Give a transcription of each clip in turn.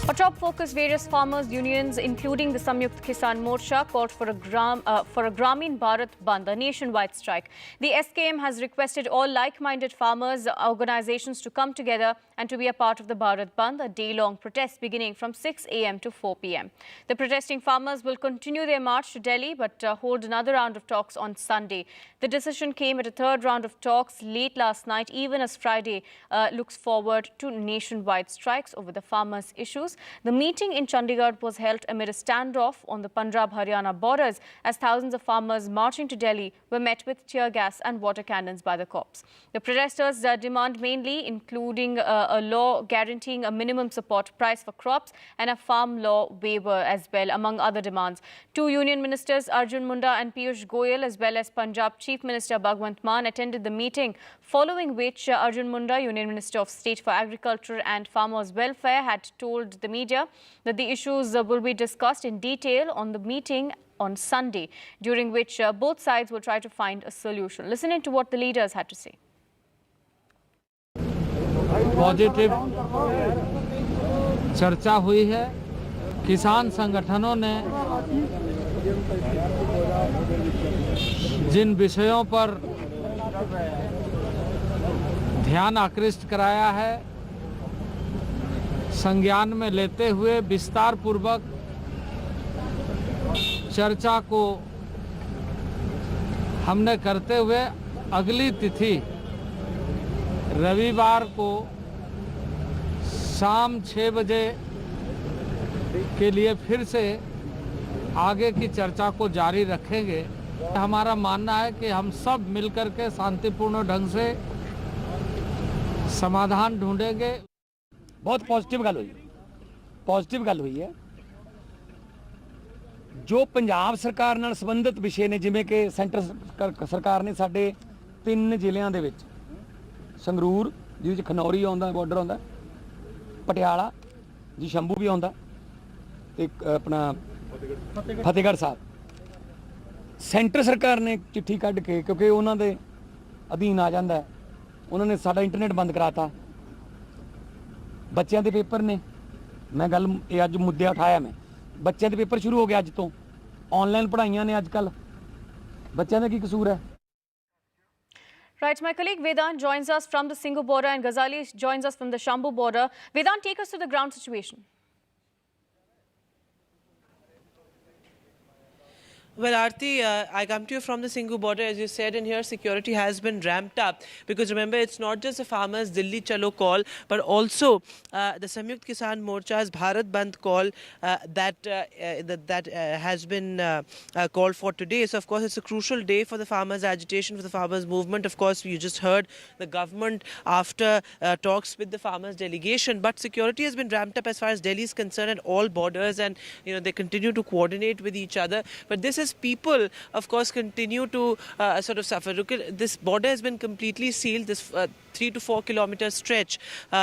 A top focus, various farmers' unions, including the Samyukt Kisan Morcha, called for a Gramin Bharat Bandh, a nationwide strike. The SKM has requested all like-minded farmers' organizations to come together and to be a part of the Bharat Bandh, a day-long protest beginning from 6 a.m. to 4 p.m. The protesting farmers will continue their march to Delhi but hold another round of talks on Sunday. The decision came at a third round of talks late last night, even as Friday looks forward to nationwide strikes over the farmers' issues. The meeting in Chandigarh was held amid a standoff on the Punjab-Haryana borders as thousands of farmers marching to Delhi were met with tear gas and water cannons by the cops. The protesters demand mainly including a law guaranteeing a minimum support price for crops and a farm law waiver as well, among other demands. Two union ministers, Arjun Munda and Piyush Goyal, as well as Punjab Chief Minister Bhagwant Mann, attended the meeting, following which Arjun Munda, Union Minister of State for Agriculture and Farmers' Welfare, had told the media that the issues will be discussed in detail on the meeting on Sunday, during which both sides will try to find a solution. Listening to what the leaders had to say. Positive चर्चा हुई है। किसान संगठनों ने जिन विषयों पर ध्यान आकृष्ट कराया है, संज्ञान में लेते हुए विस्तार पूर्वक चर्चा को हमने करते हुए अगली तिथि रविवार को शाम 6 बजे के लिए फिर से आगे की चर्चा को जारी रखेंगे। हमारा मानना है कि हम सब मिलकर के शांतिपूर्ण ढंग से समाधान ढूंढेंगे। बहुत पॉजिटिव गल हुई है। जो पंजाब सरकार नाल संबंधित विषय ने, जिवें कि सेंटर सरकार ने साडे 3 ਜ਼ਿਲ੍ਹਿਆਂ ਦੇ ਵਿੱਚ संगरूर जिहदे विच खनौरी आउंदा बॉर्डर आउंदा, पटियाला जी शंभू भी आउंदा ते अपना फतेहगढ़ साहब, सेंटर सरकार ने चिट्ठी कढ के, क्योंकि उन्हां दे अधीन आ जांदा है, उन्होंने साडा इंटरनेट बंद कराता। बच्चों के पेपर ने, मैं गल अज मुद्दे उठाया, मैं बच्चों के पेपर शुरू हो गए अज तो, ऑनलाइन पढ़ाइयां ने अजकल, बच्चों का की कसूर है। Right, my colleague Vedant joins us from the Singhu border and Ghazali joins us from the Shambhu border. Vedant, take us to the ground situation. Well, Aarti, I come to you from the Singhu border, as you said, and here security has been ramped up because remember, it's not just the farmers' Delhi Chalo call, but also the Samyukt Kisan Morcha's Bharat Bandh call that has been called for today. So, of course, it's a crucial day for the farmers' agitation, for the farmers' movement. Of course, you just heard the government after talks with the farmers' delegation, but security has been ramped up as far as Delhi is concerned at all borders, and they continue to coordinate with each other. But this is people, of course, continue to sort of suffer. This border has been completely sealed. This 3 to 4 kilometer stretch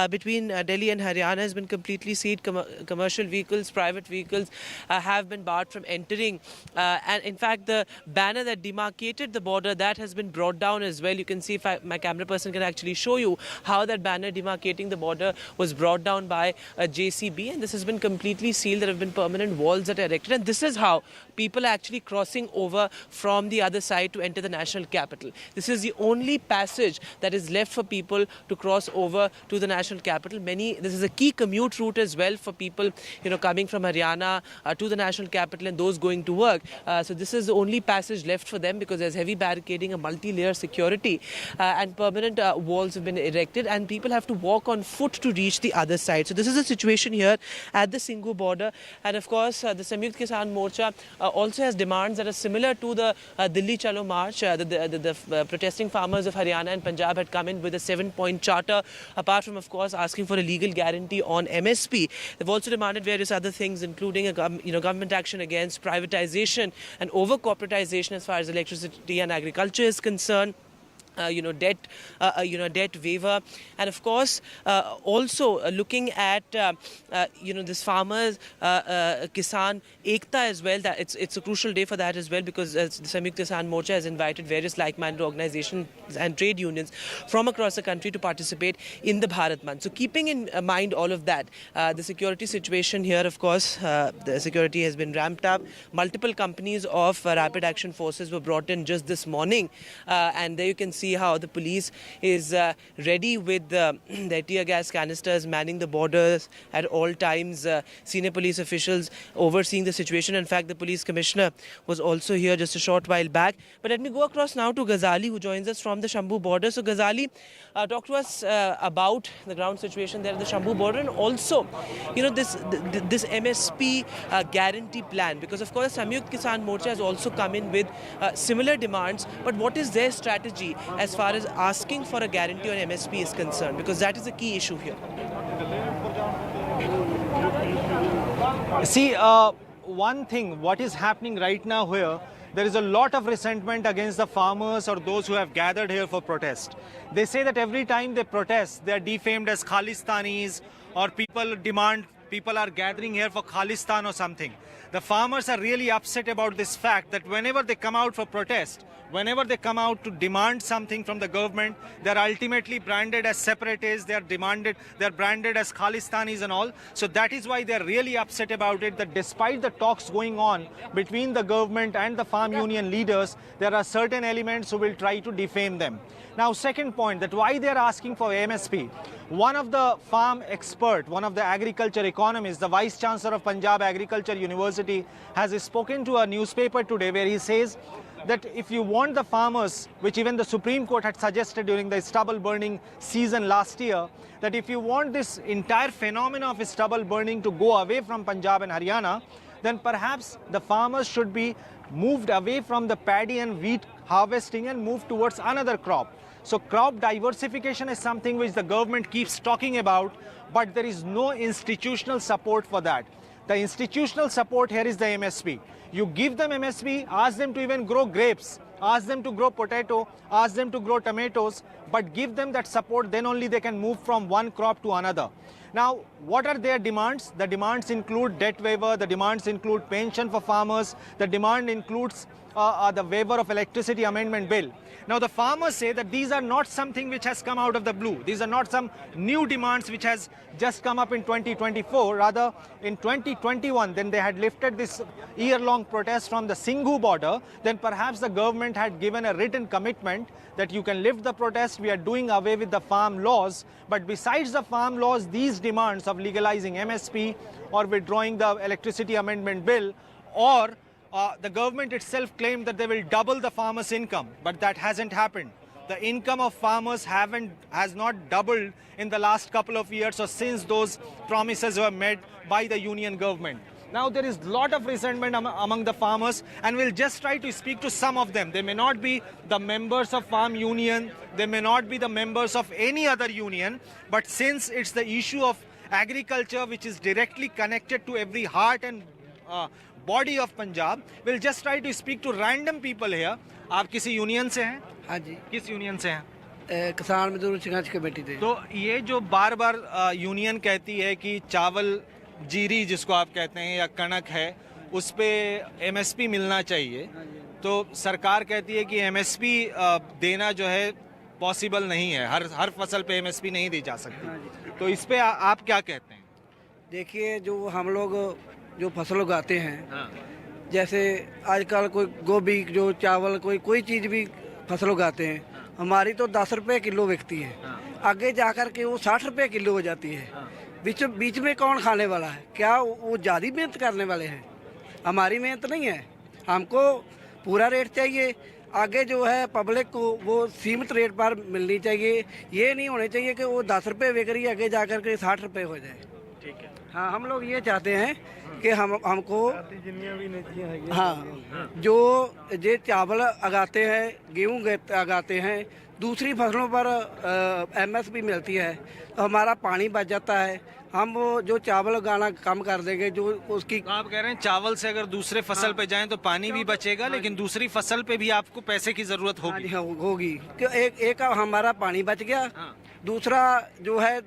between Delhi and Haryana has been completely sealed. Commercial vehicles, private vehicles have been barred from entering. And in fact, the banner that demarcated the border, that has been brought down as well. You can see, if my camera person can actually show you how that banner demarcating the border was brought down by a JCB. And this has been completely sealed. There have been permanent walls that are erected. And this is how people are actually crossing over from the other side to enter the national capital. This is the only passage that is left for people to cross over to the national capital. This is a key commute route as well for people, coming from Haryana to the national capital and those going to work. So this is the only passage left for them because there's heavy barricading, a multi-layer security, and permanent walls have been erected, and people have to walk on foot to reach the other side. So this is the situation here at the Singhu border, and of course the Samyukt Kisan Morcha also has demands that are similar to the Delhi Chalo March. The protesting farmers of Haryana and Punjab had come in with a 7-point charter, apart from, of course, asking for a legal guarantee on MSP. They've also demanded various other things, including a government action against privatization and over-corporatization as far as electricity and agriculture is concerned. debt waiver, and of course also looking at this farmers Kisan Ekta as well. That it's a crucial day for that as well, because the Samyukt Kisan Morcha has invited various like-minded organizations and trade unions from across the country to participate in the Bharat Bandh. So keeping in mind all of that, the security situation here, of course, the security has been ramped up. Multiple companies of rapid action forces were brought in just this morning, and there you can see how the police is ready with their tear gas canisters, manning the borders at all times. Senior police officials overseeing the situation. In fact, the police commissioner was also here just a short while back. But let me go across now to Ghazali, who joins us from the Shambhu border. So Ghazali, talk to us about the ground situation there at the Shambhu border, and also, this MSP guarantee plan, because of course Samyukt Kisan Morcha has also come in with similar demands. But what is their strategy as far as asking for a guarantee on MSP is concerned, because that is a key issue here? See, one thing, what is happening right now here, there is a lot of resentment against the farmers or those who have gathered here for protest. They say that every time they protest, they are defamed as Khalistanis, or people are gathering here for Khalistan or something. The farmers are really upset about this fact that whenever they come out for protest, whenever they come out to demand something from the government, they are ultimately branded as separatists, they are branded as Khalistanis and all. So that is why they are really upset about it, that despite the talks going on between the government and the farm union leaders, there are certain elements who will try to defame them. Now, second point, that why they are asking for MSP. One of the farm expert, one of the agriculture economists, the Vice Chancellor of Punjab Agriculture University, has spoken to a newspaper today where he says that if you want the farmers, which even the Supreme Court had suggested during the stubble burning season last year, that if you want this entire phenomena of stubble burning to go away from Punjab and Haryana, then perhaps the farmers should be moved away from the paddy and wheat harvesting and move towards another crop. So crop diversification is something which the government keeps talking about, but there is no institutional support for that. The institutional support here is the MSP. You give them MSP, ask them to even grow grapes, ask them to grow potato, ask them to grow tomatoes, but give them that support, then only they can move from one crop to another. Now, what are their demands? The demands include debt waiver, the demands include pension for farmers, the demand includes the waiver of electricity amendment bill. Now, the farmers say that these are not something which has come out of the blue. These are not some new demands which has just come up in 2024. Rather, in 2021, then they had lifted this year-long protest from the Singhu border. Then perhaps the government had given a written commitment that you can lift the protest. We are doing away with the farm laws. But besides the farm laws, these demands of legalizing MSP or withdrawing the electricity amendment bill, or the government itself claimed that they will double the farmers' income, but that hasn't happened. The income of farmers has not doubled in the last couple of years or since those promises were made by the union government. Now there is a lot of resentment among the farmers, and we'll just try to speak to some of them. They may not be the members of farm union, they may not be the members of any other union, but since it's the issue of agriculture which is directly connected to every heart and body of Punjab, we'll just try to speak to random people here. आप किसी union से हैं? हाँ जी, किस union से हैं? किसान मजदूर संघर्ष कमेटी थे। तो ये जो बार बार यूनियन कहती है कि चावल जीरी जिसको आप कहते हैं या कणक है, उस पे एमएसपी मिलना चाहिए, तो सरकार कहती है कि एमएसपी देना जो है पॉसिबल नहीं है, हर फसल पे एमएसपी नहीं दी जा सकती। तो इस पे आप क्या कहते हैं? देखिए, जो हम लोग जो फसल उगाते हैं, जैसे आजकल कोई गोभी, जो चावल, कोई चीज़ भी फसल उगाते हैं, हमारी तो 10 रुपये किलो बिकती है, आगे जाकर के वो 60 रुपये किलो हो जाती है। बीच में कौन खाने वाला है? क्या वो ज़्यादा मेहनत करने वाले हैं? हमारी मेहनत नहीं है, हमको पूरा रेट चाहिए। आगे जो है पब्लिक को वो सीमित रेट पर मिलनी चाहिए, ये नहीं होने चाहिए कि वो 10 रुपये बिक रही है, आगे जाकर के 60 रुपये हो जाए। ठीक है। हाँ, हम लोग ये चाहते हैं कि हमको हाँ, जो ये चावल उगाते हैं, गेहूँ उगाते हैं, दूसरी फसलों पर MSP मिलती है, तो हमारा पानी बच जाता है। हम वो जो चावल उगाना कम कर देंगे, जो उसकी तो आप कह रहे हैं चावल से अगर दूसरे फसल पे जाएं तो पानी भी बचेगा, लेकिन दूसरी फसल पे भी आपको पैसे की जरूरत हाँ होगी। जी, हाँ, होगी कि एक हमारा पानी बच गया, दूसरा जो है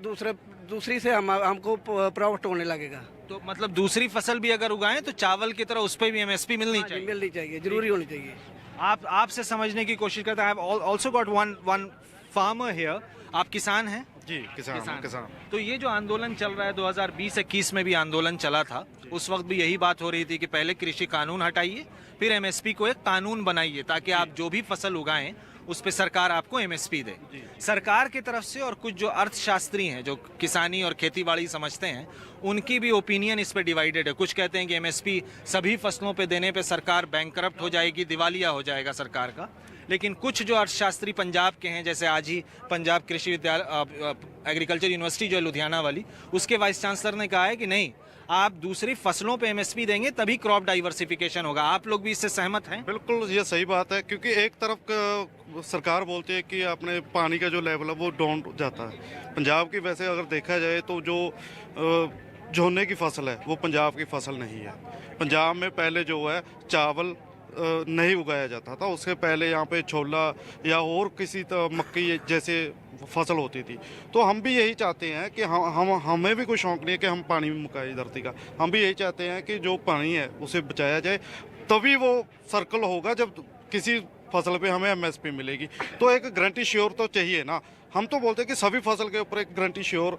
दूसरी से हमको प्रॉफिट होने लगेगा। तो मतलब दूसरी फसल भी अगर उगाएं तो चावल की तरह उस पे भी MSP मिलनी हाँ जी, चाहिए। मिलनी चाहिए, जरूरी होनी चाहिए। आपसे समझने की कोशिश करता है। Also got one farmer here. आप किसान हैं? जी, किसान। तो ये जो आंदोलन चल रहा है, 2020-21 में भी आंदोलन चला था, उस वक्त भी यही बात हो रही थी कि पहले कृषि कानून हटाइए, फिर MSP को एक कानून बनाइए ताकि आप जो भी फसल उगाएं उस पे सरकार आपको MSP दे। सरकार की तरफ से और कुछ जो अर्थशास्त्री हैं जो किसानी और खेतीबाड़ी समझते हैं, उनकी भी ओपिनियन इस पे डिवाइडेड है। कुछ कहते हैं कि MSP सभी फसलों पे देने पे सरकार बैंकरप्ट हो जाएगी, दिवालिया हो जाएगा सरकार का। लेकिन कुछ जो अर्थशास्त्री पंजाब के हैं, जैसे आज ही पंजाब कृषि विद्यालय एग्रीकल्चर यूनिवर्सिटी जो है लुधियाना वाली, उसके वाइस चांसलर ने कहा है कि नहीं, आप दूसरी फसलों पे MSP देंगे तभी क्रॉप डाइवर्सिफिकेशन होगा। आप लोग भी इससे सहमत हैं? बिल्कुल, ये सही बात है, क्योंकि एक तरफ सरकार बोलती है कि अपने पानी का जो लेवल है वो डाउन जाता है। पंजाब की वैसे अगर देखा जाए तो जो झोने की फसल है वो पंजाब की फसल नहीं है। पंजाब में पहले जो है चावल नहीं उगाया जाता था, उसके पहले यहाँ पे छोला या और किसी मक्की जैसे फसल होती थी। तो हम भी यही चाहते हैं कि हमें भी कोई शौक नहीं है कि हम पानी में मुकाए धरती का। हम भी यही चाहते हैं कि जो पानी है उसे बचाया जाए, तभी वो सर्कल होगा जब किसी फसल पे हमें MSP मिलेगी। तो एक गारंटी श्योर तो चाहिए ना। हम तो बोलते हैं कि सभी फसल के ऊपर एक गारंटी श्योर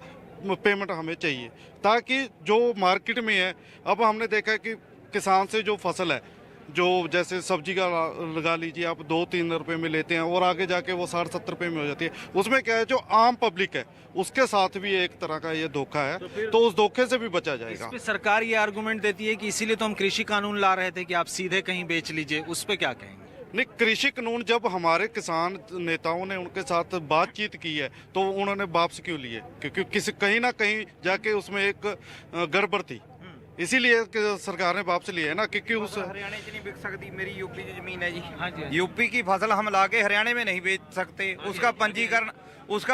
पेमेंट हमें चाहिए, ताकि जो मार्केट में है, अब हमने देखा है कि किसान से जो फसल है, जो जैसे सब्जी का लगा लीजिए आप, 2-3 रुपए में लेते हैं और आगे जाके वो 60-70 रुपए में हो जाती है। उसमें क्या है, जो आम पब्लिक है उसके साथ भी एक तरह का ये धोखा है, तो उस धोखे से भी बचा जाएगा। इस पे सरकार ये आर्गुमेंट देती है कि इसीलिए तो हम कृषि कानून ला रहे थे कि आप सीधे कहीं बेच लीजिए। उस पे क्या कहेंगे? नहीं, कृषि कानून जब हमारे किसान नेताओं ने उनके साथ बातचीत की है तो उन्होंने वापस क्यों लिए? क्योंकि कहीं ना कहीं जाके उसमें एक गड़बड़ थी, इसीलिए सरकार ने वापस लिया है ना। क्योंकि उस हरियाणा च नहीं बिक सकती, मेरी यूपी की जमीन है जी। हाँ जी। यूपी की फसल हम लाके हरियाणा में नहीं बेच सकते, उसका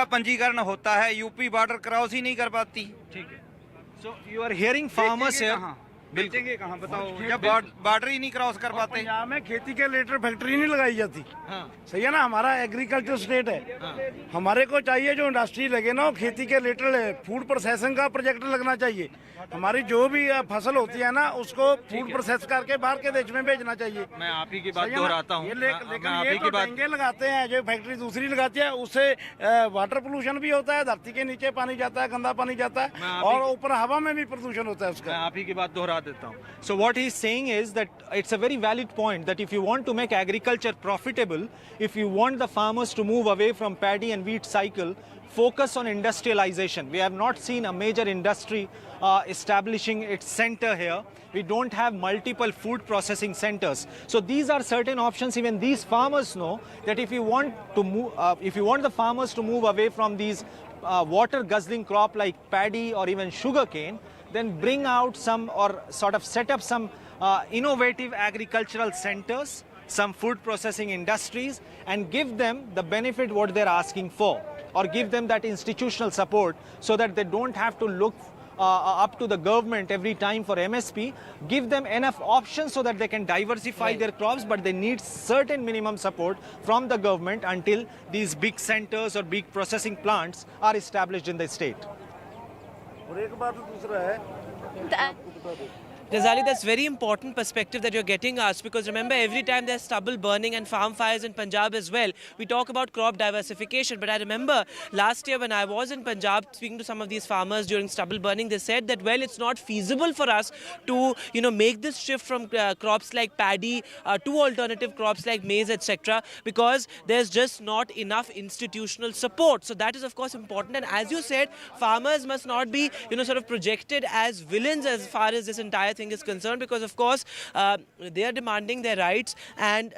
पंजीकरण होता है, यूपी बॉर्डर क्रॉस ही नहीं कर पाती। ठीक है। So you are hearing farmers here. बेचेंगे कहाँ बताओ, जब बॉर्डर ही नहीं क्रॉस कर पाते। पंजाब में खेती के लेटर फैक्ट्री नहीं लगाई जाती। हाँ। सही है ना, हमारा एग्रीकल्चर स्टेट है। हाँ। हमारे को चाहिए जो इंडस्ट्री लगे ना, वो खेती के लेटर, फूड प्रोसेसिंग का प्रोजेक्ट लगना चाहिए। हमारी जो भी फसल होती है ना, उसको फूड प्रोसेस करके बाहर के देश में भेजना चाहिए। मैं आप ही की बात दोहराता हूँ। लेकिन ये तो महंगे लगाते हैं, जो फैक्ट्री दूसरी लगाती है, उससे वाटर पोल्यूशन भी होता है, धरती के नीचे पानी जाता है, गंदा पानी जाता है, और ऊपर हवा में भी प्रदूषण होता है उसका। मैं आप ही की बात दोहरा देता हूँ। So what he is saying is that it's a very valid point that if you want to make agriculture profitable, if you want the farmers to move away from paddy and wheat cycle, focus on industrialization. We have not seen a major industry establishing its center here. We don't have multiple food processing centers. So these are certain options. Even these farmers know that if you want to move, if you want the farmers to move away from these water guzzling crop like paddy or even sugarcane, then bring out some or sort of set up some innovative agricultural centers, some food processing industries, and give them the benefit what they're asking for, or give them that institutional support so that they don't have to look up to the government every time for MSP. Give them enough options so that they can diversify their crops, but they need certain minimum support from the government until these big centers or big processing plants are established in the state. और एक बात दूसरा है, Ghazali, that's very important perspective that you're getting us, because remember, every time there's stubble burning and farm fires in Punjab as well, we talk about crop diversification. But I remember last year when I was in Punjab speaking to some of these farmers during stubble burning, they said that, well, it's not feasible for us to, make this shift from crops like paddy to alternative crops like maize, etc., because there's just not enough institutional support. So that is, of course, important. And as you said, farmers must not be, sort of projected as villains as far as this entire entire thing is concerned, because of course they are demanding their rights, and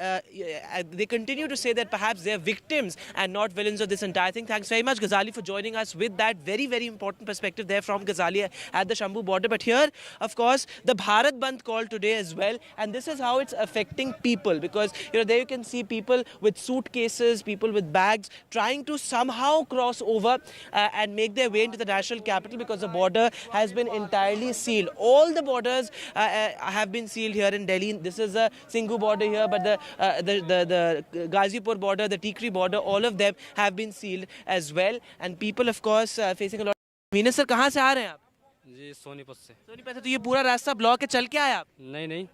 they continue to say that perhaps they are victims and not villains of this entire thing. Thanks very much, Ghazali, for joining us with that very, very important perspective there from Ghazali at the Shambhu border. But here, of course, the Bharat Bandh call today as well, and this is how it's affecting people, because there you can see people with suitcases, people with bags trying to somehow cross over and make their way into the national capital, because the border has been entirely sealed. All the borders have been sealed here in Delhi. This is a Singhu border here, but the Ghazipur border, the Tikri border, all of them have been sealed as well, and people of course facing a lot. Meena sir, कहाँ से आ रहे हैं आप? जी सोनीपत से। सोनीपत से। तो ये पूरा रास्ता ब्लॉक है, चल के आए आप? नहीं नहीं,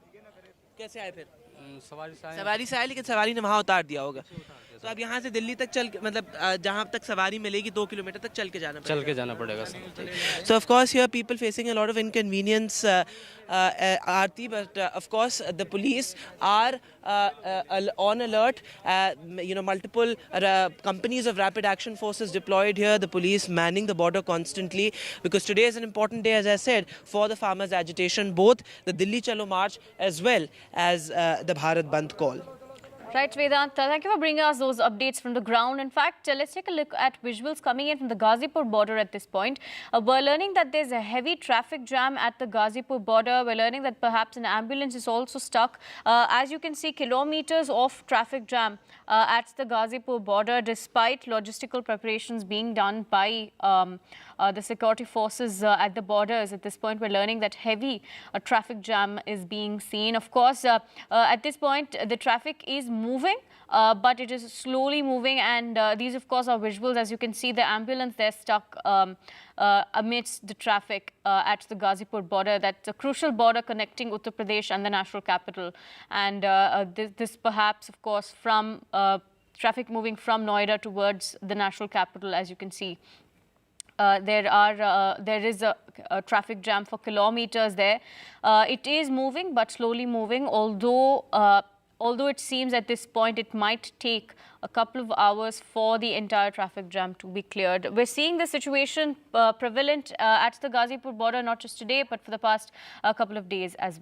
कैसे आए फिर? सवारी से आए। सवारी से आए, लेकिन सवारी ने वहाँ उतार दिया होगा। तो अब यहाँ से दिल्ली तक चल, मतलब जहाँ तक सवारी मिलेगी 2 किलोमीटर तक चल के जाना पड़ेगा। So of course here people facing a lot of inconvenience, Aarti, but of course the police are on alert. Multiple companies of rapid action forces deployed here, the police manning the border constantly, because today is an important day, as I said, for the farmers' agitation, both the Delhi Chalo March as well as the Bharat Bandh call. Right, Vedant, thank you for bringing us those updates from the ground. In fact, let's take a look at visuals coming in from the Ghazipur border at this point. We're learning that there's a heavy traffic jam at the Ghazipur border. We're learning that perhaps an ambulance is also stuck. As you can see, kilometers of traffic jam at the Ghazipur border, despite logistical preparations being done by the security forces at the borders. At this point, we're learning that heavy traffic jam is being seen. Of course, at this point, the traffic is moving, but it is slowly moving, and these of course are visuals. As you can see, the ambulance there stuck amidst the traffic at the Ghazipur border. That's a crucial border connecting Uttar Pradesh and the national capital, and this perhaps of course from traffic moving from Noida towards the national capital. As you can see, there is a traffic jam for kilometers there. It is moving, but slowly moving, although it seems at this point it might take a couple of hours for the entire traffic jam to be cleared. We're seeing the situation prevalent at the Ghazipur border, not just today, but for the past couple of days as well.